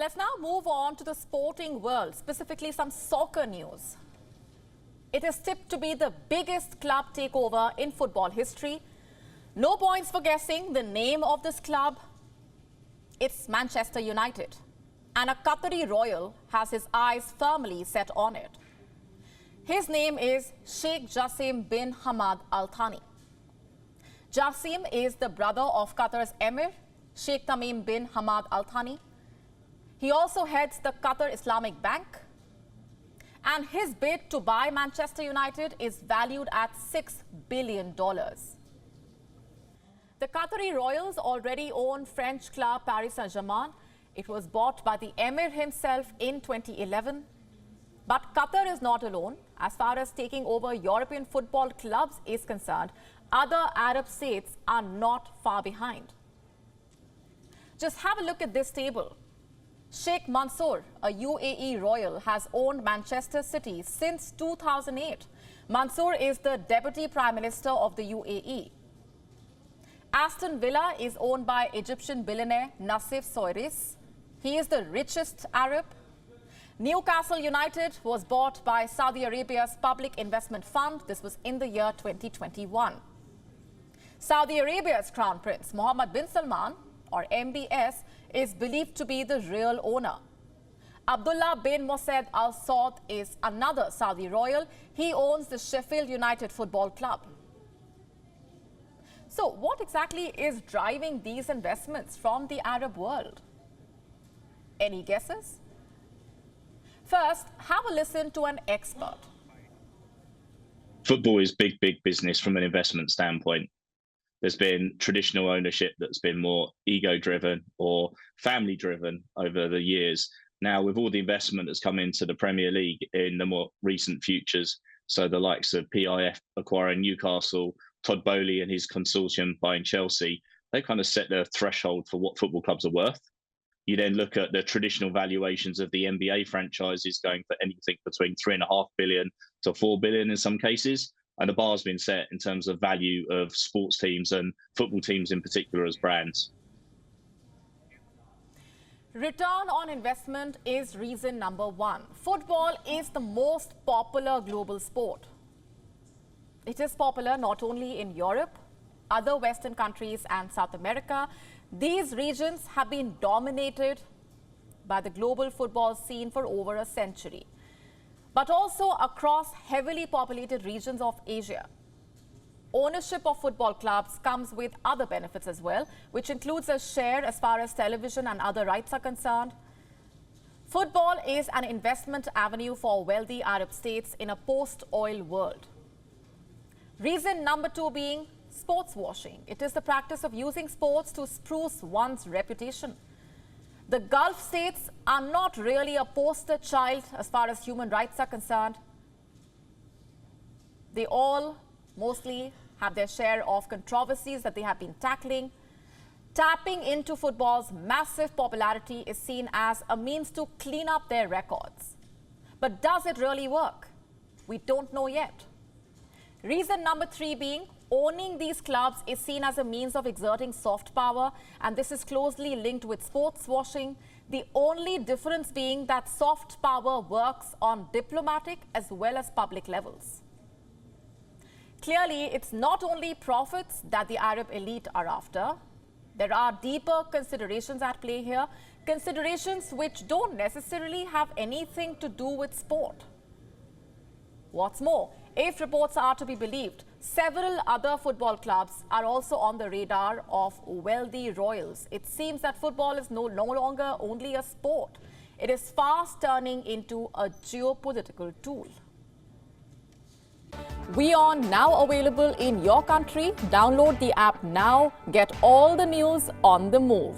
Let's now move on to the sporting world, specifically some soccer news. It is tipped to be the biggest club takeover in football history. No points for guessing the name of this club. It's Manchester United. And a Qatari royal has his eyes firmly set on it. His name is Sheikh Jassim bin Hamad Al Thani. Jassim is the brother of Qatar's emir, Sheikh Tamim bin Hamad Al Thani. He also heads the Qatar Islamic Bank. And his bid to buy Manchester United is valued at $6 billion. The Qatari royals already own French club Paris Saint-Germain. It was bought by the emir himself in 2011. But Qatar is not alone. As far as taking over European football clubs is concerned, other Arab states are not far behind. Just have a look at this table. Sheikh Mansour, a UAE royal, has owned Manchester City since 2008. Mansour is the Deputy Prime Minister of the UAE. Aston Villa is owned by Egyptian billionaire Nassif Sawiris. He is the richest Arab. Newcastle United was bought by Saudi Arabia's Public Investment Fund. This was in the year 2021. Saudi Arabia's Crown Prince Mohammed bin Salman, or MBS, is believed to be the real owner. Abdullah bin Mossad Al Saud is another Saudi royal. He owns the Sheffield United Football Club. So what exactly is driving these investments from the Arab world? Any guesses? First, have a listen to an expert. Football is big business from an investment standpoint. There's been traditional ownership that's been more ego-driven or family-driven over the years. Now, with all the investment that's come into the Premier League in the more recent futures, so the likes of PIF acquiring Newcastle, Todd Bowley and his consortium buying Chelsea, they kind of set the threshold for what football clubs are worth. You then look at the traditional valuations of the NBA franchises going for anything between $3.5 billion to $4 billion in some cases. And the bar's been set in terms of value of sports teams and football teams in particular as brands. Return on investment is reason number one. Football is the most popular global sport. It is popular not only in Europe, other Western countries and South America. These regions have been dominated by the global football scene for over a century, but also across heavily populated regions of Asia. Ownership of football clubs comes with other benefits as well, which includes a share as far as television and other rights are concerned. Football is an investment avenue for wealthy Arab states in a post-oil world. Reason number two being sports washing. It is the practice of using sports to spruce one's reputation. The Gulf states are not really a poster child as far as human rights are concerned. They all mostly have their share of controversies that they have been tackling. Tapping into football's massive popularity is seen as a means to clean up their records. But does it really work? We don't know yet. Reason number three being owning these clubs is seen as a means of exerting soft power, and this is closely linked with sports washing. The only difference being that soft power works on diplomatic as well as public levels. Clearly, it's not only profits that the Arab elite are after. There are deeper considerations at play here, considerations which don't necessarily have anything to do with sport. What's more, if reports are to be believed, several other football clubs are also on the radar of wealthy royals. It seems that football is no longer only a sport. It is fast turning into a geopolitical tool. WION now available in your country. Download the app now. Get all the news on the move.